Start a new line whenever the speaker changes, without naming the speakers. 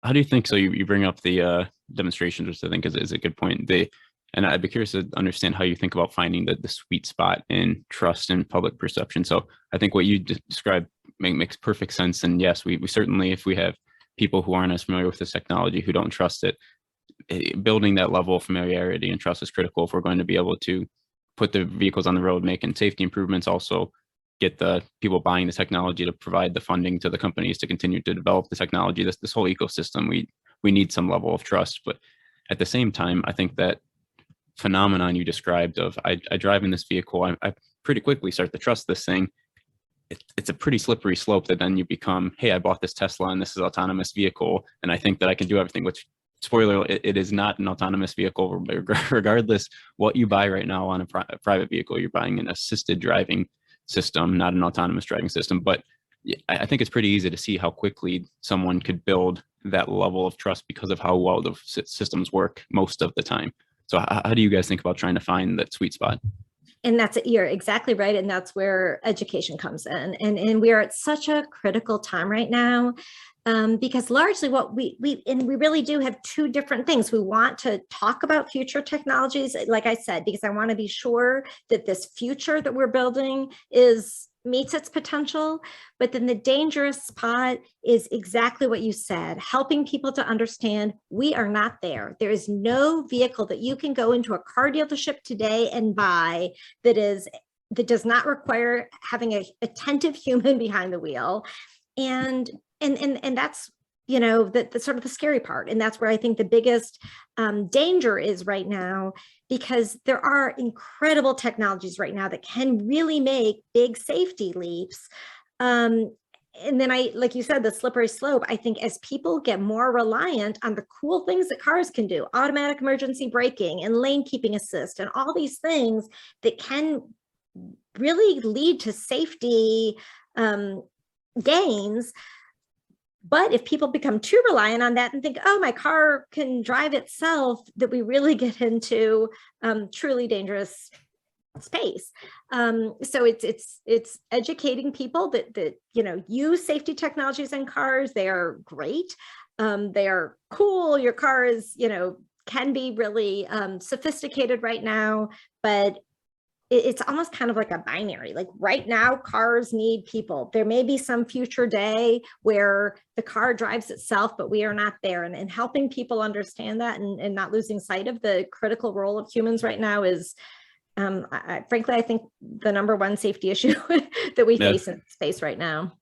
how do you think, so you bring up the demonstrations, which I think is a good point. And I'd be curious to understand how you think about finding the sweet spot in trust and public perception. So I think what you described makes perfect sense. And yes, we certainly, if we have people who aren't as familiar with this technology, who don't trust it, building that level of familiarity and trust is critical if we're going to be able to put the vehicles on the road, making safety improvements, also get the people buying the technology to provide the funding to the companies to continue to develop the technology. This whole ecosystem, we need some level of trust. But at the same time, I think that phenomenon you described of I drive in this vehicle, I pretty quickly start to trust this thing. It's a pretty slippery slope that then you become, hey, I bought this Tesla and this is autonomous vehicle, and I think that I can do everything, which, spoiler, it is not an autonomous vehicle. Regardless what you buy right now on a private vehicle, you're buying an assisted driving system, not an autonomous driving system. But I think it's pretty easy to see how quickly someone could build that level of trust because of how well the systems work most of the time. So how do you guys think about trying to find that sweet spot?
And you're exactly right. And that's where education comes in. And we are at such a critical time right now, because largely what we really do have two different things. We want to talk about future technologies, like I said, because I want to be sure that this future that we're building meets its potential. But then the dangerous spot is exactly what you said, helping people to understand we are not there. There is no vehicle that you can go into a car dealership today and buy that does not require having an attentive human behind the wheel. And that's, the sort of the scary part. And that's where I think the biggest danger is right now, because there are incredible technologies right now that can really make big safety leaps. And then like you said, the slippery slope, I think as people get more reliant on the cool things that cars can do, automatic emergency braking and lane keeping assist and all these things that can really lead to safety gains. But if people become too reliant on that and think, oh, my car can drive itself, that we really get into truly dangerous space. So it's educating people that use safety technologies in cars. They are great. They are cool. Your car is, can be really sophisticated right now, but it's almost kind of like a binary. Like right now, cars need people. There may be some future day where the car drives itself, but we are not there. And helping people understand that and not losing sight of the critical role of humans right now is, frankly, I think the number one safety issue that we face in space right now.